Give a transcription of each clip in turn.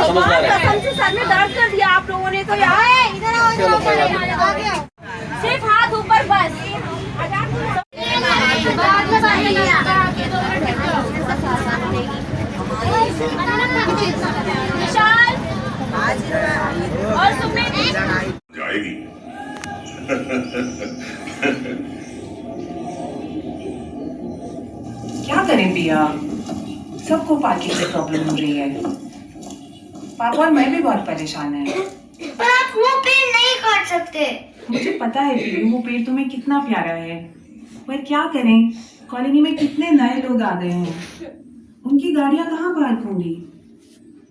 समझदार है। कसम से सर में दर्द कर दिया आप लोगों ने तो यार। इधर आओ, चलो, कोई बात इधर आओ। सिर्फ हाथ ऊपर बस। विशाल और सुमित जाएगी। क्या करें पिया, सबको पार्किंग से प्रॉब्लम हो रही है। पापा और मैं भी बहुत परेशान है। पर आप वो पेड़ नहीं काट सकते। मुझे पता है पीयू, वो पेड़ तुम्हें कितना प्यारा है, पर क्या करें, कॉलोनी में कितने नए लोग आ गए हैं, उनकी गाड़ियां कहाँ पार्क होंगी।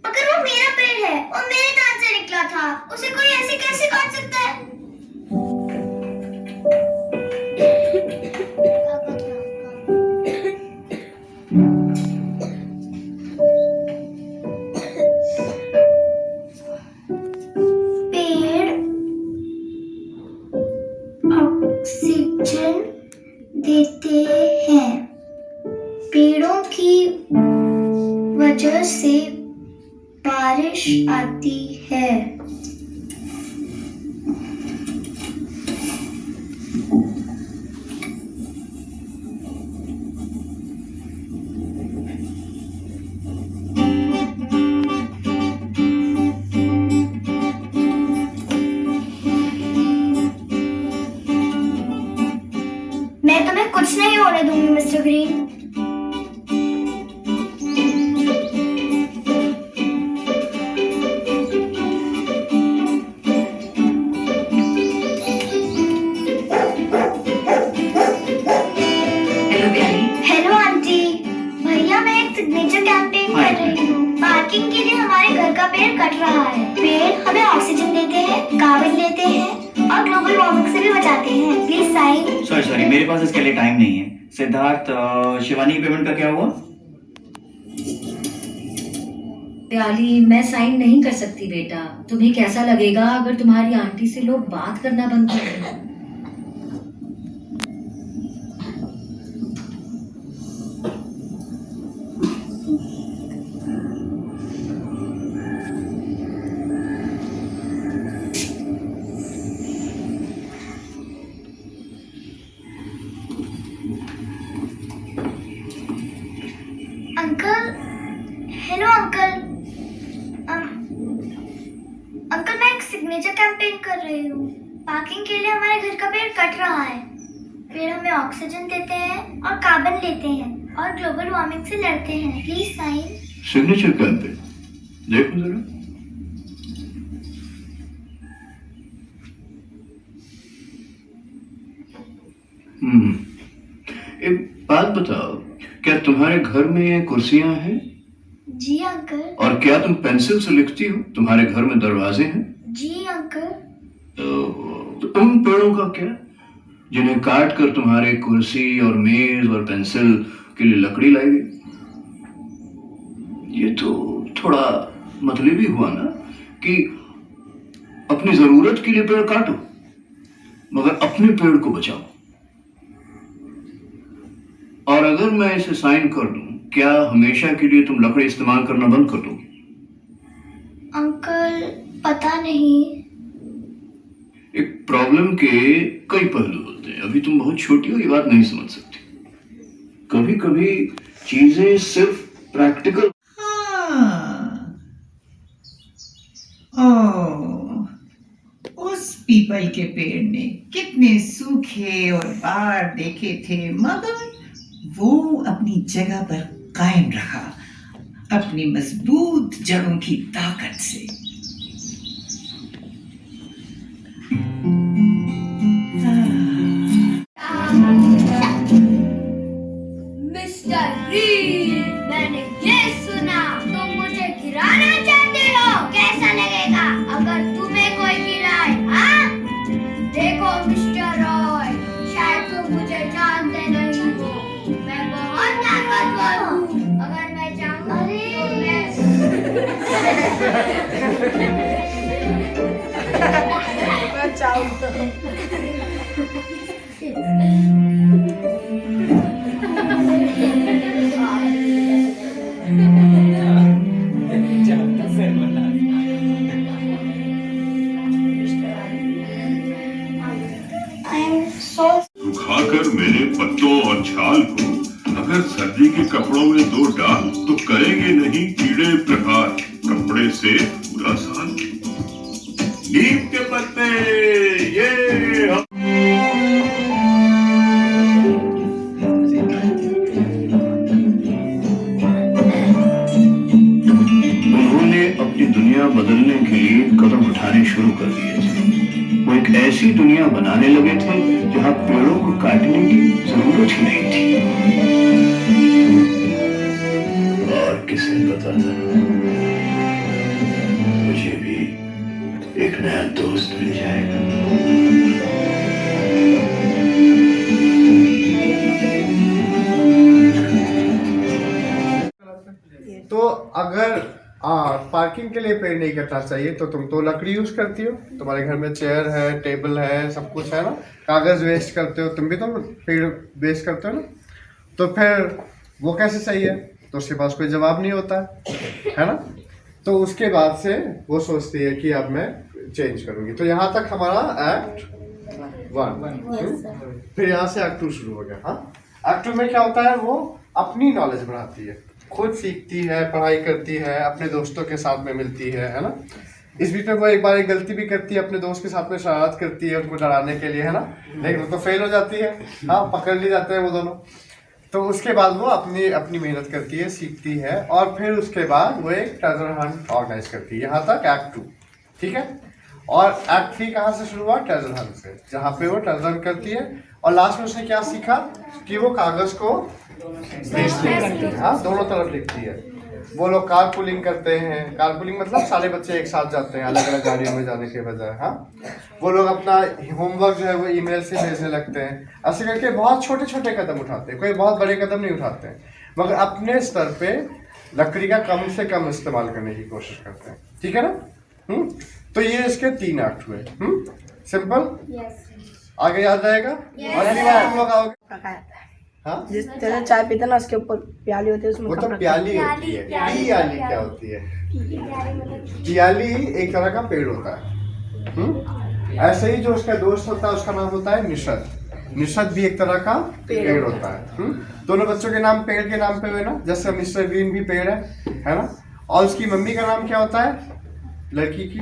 अगर वो मेरा पेड़ है और मेरे दांत से निकला था, उसे कोई ऐसे कैसे काट सकता है? पेड़ ऑक्सीजन देते हैं। पेड़ों की वजह से बारिश आती है। मैं तुम्हें कुछ नहीं होने दूंगी मिस्टर ग्रीन। हेलो आंटी, भैया मैं एक सिग्नेचर कैंपेन कर रही हूँ। पार्किंग के लिए हमारे घर का पेड़ कट रहा है। पेड़ हमें ऑक्सीजन देते हैं, कार्बन लेते हैं और ग्लोबल वार्मिंग से भी बचाते हैं। Please sign. सॉरी मेरे पास इसके लिए टाइम नहीं है। सिद्धार्थ, शिवानी पेमेंट का क्या हुआ? प्याली, मैं साइन नहीं कर सकती बेटा। तुम्हें कैसा लगेगा अगर तुम्हारी आंटी से लोग बात करना बंद कर दें? Uncle, hello uncle. अंकल मैं एक सिग्नेचर कैंपेन कर रही हूँ। पार्किंग के लिए हमारे घर का पेड़ कट रहा है। पेड़ हमें ऑक्सीजन देते हैं और कार्बन लेते हैं और ग्लोबल वार्मिंग से लड़ते हैं। Please sign. सिग्नेचर कैंपेन देखो जरा। एक बात बताओ, क्या तुम्हारे घर में कुर्सियां हैं? जी अंकल। और क्या तुम पेंसिल से लिखती हो? तुम्हारे घर में दरवाजे हैं? जी अंकल। तो उन पेड़ों का क्या, जिन्हें काट कर तुम्हारे कुर्सी और मेज और पेंसिल के लिए लकड़ी लाई गई? ये तो थोड़ा मतलबी हुआ ना, कि अपनी जरूरत के लिए पेड़ काटो मगर अपने पेड़ को बचाओ। और अगर मैं इसे साइन कर दूं, क्या हमेशा के लिए तुम लकड़ी इस्तेमाल करना बंद कर दोगे? अंकल पता नहीं। एक प्रॉब्लम के कई पहलू होते हैं। अभी तुम बहुत छोटी हो, ये बात नहीं समझ सकती। कभी कभी चीजें सिर्फ प्रैक्टिकल। उस पीपल के पेड़ ने कितने सूखे और बाढ़ देखे थे, मगर वो अपनी जगह पर कायम रहा, अपनी मजबूत जड़ों की ताकत से। मिस्टर ग्रीन, मैंने ये सुना तुम मुझे गिराना चाहते हो। कैसा लगेगा अगर तुम्हें कोई गिराए? हाँ, देखो मिस्टर रॉय, शायद तुम मुझे जानते नहीं हो। मैं बहुत ताकतवर हूँ। अगर मैं चाहूँ तो मैं सुखाकर मेरे पत्तों और छाल को अगर सर्दी के कपड़ों में दो डाल तो करेंगे नहीं कीड़े प्रहार कपड़े से पूरा साल। नीम के पत्ते ये उन्होंने अपनी दुनिया बदलने के लिए कदम उठाने शुरू कर दिए थे। वो एक ऐसी दुनिया बनाने लगे थे जहां पेड़ों को काटने की जरूरत ही नहीं थी। और किसे पता था मुझे भी एक नया दोस्त मिल जाएगा। तो अगर पार्किंग के लिए पेड़ नहीं कटना चाहिए तो तुम तो लकड़ी यूज करती हो, तुम्हारे घर में चेयर है, टेबल है, सब कुछ है ना। कागज वेस्ट करते हो, तुम भी तो पेड़ वेस्ट करते हो ना। तो फिर वो कैसे सही है? तो उसके पास कोई जवाब नहीं होता है ना। तो उसके बाद से वो सोचती है कि अब मैं चेंज करूंगी। तो यहाँ तक हमारा एक्ट 1। फिर यहाँ से एक्ट 2 शुरू हो गया। हाँ, एक्ट 2 में क्या होता है? वो अपनी नॉलेज बढ़ाती है, खुद सीखती है, पढ़ाई करती है, अपने दोस्तों के साथ में मिलती है ना। इस बीच में वो एक बार एक गलती भी करती है, अपने दोस्त के साथ में शरारत करती है उनको डराने के लिए, है ना। लेकिन वो तो फेल हो जाती है। हाँ, पकड़ ली जाते हैं वो दोनों। तो उसके बाद वो अपनी मेहनत करती है, सीखती है, और फिर उसके बाद वो एक ट्रेजर हंट ऑर्गेनाइज करती है। यहाँ तक एक्ट 2, ठीक है। और एक्ट 3 कहाँ से शुरू हुआ? ट्रेजर हंट से, जहाँ पे वो ट्रेजर हंट करती है। और लास्ट में उसने क्या सीखा कि वो कागज को बेचती है। हाँ, दोनों तरफ लिखती है। वो लोग कार पुलिंग करते हैं। कार पुलिंग मतलब सारे बच्चे एक साथ जाते हैं, अलग अलग गाड़ियों में जाने के बजाय। हाँ, वो लोग अपना होमवर्क जो है वो ईमेल से भेजने लगते हैं। ऐसे करके बहुत छोटे छोटे कदम उठाते हैं, कोई बहुत बड़े कदम नहीं उठाते हैं, मगर अपने स्तर पे लकड़ी का कम से कम इस्तेमाल करने की कोशिश करते हैं। ठीक है ना। तो ये इसके 3 एक्ट हुए। सिंपल। आगे याद रहेगा। अगली बार तुम लोग आओगे। हाँ, जिस तरह चाय पीते ना उसके ऊपर प्याली होती है, उसमें वो तो प्याली होती है। प्याली क्या होती है? प्याली एक तरह का पेड़ होता है। ऐसे ही जो उसका दोस्त होता है उसका नाम होता है निषद। निषद भी एक तरह का पेड़ होता है। दोनों बच्चों के नाम पेड़ के नाम पे हुए ना। जैसे मिस्टर ग्रीन भी पेड़ है ना। और उसकी मम्मी का नाम क्या होता है लड़की की?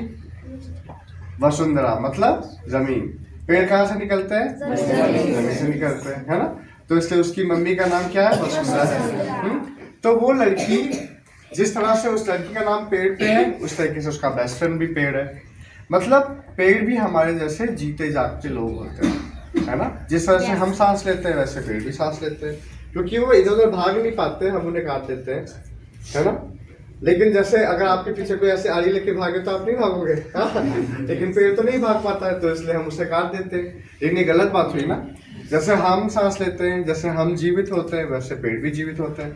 वसुंधरा, मतलब जमीन। पेड़ कहाँ से निकलते हैं? जमीन से निकलते हैं, है ना। तो इसलिए उसकी मम्मी का नाम क्या है? वसुंधरा है। तो वो लड़की जिस तरह से उस लड़की का नाम पेड़ पे है, उस तरीके से उसका बेस्ट फ्रेंड भी पेड़ है। मतलब पेड़ भी हमारे जैसे जीते जागते लोग होते हैं, है ना। जिस तरह से हम सांस लेते हैं वैसे पेड़ भी सांस लेते हैं, क्योंकि वो इधर उधर भाग नहीं पाते, हम उन्हें काट देते हैं, है ना। लेकिन जैसे अगर आपके पीछे कोई ऐसे आरी लेके भागे तो आप नहीं भागोगे। हाँ? लेकिन पेड़ तो नहीं भाग पाता है, तो इसलिए हम उसे काट देते हैं। लेकिन ये गलत बात हुई ना। जैसे हम सांस लेते हैं, जैसे हम जीवित होते हैं, वैसे पेड़ भी जीवित होते हैं।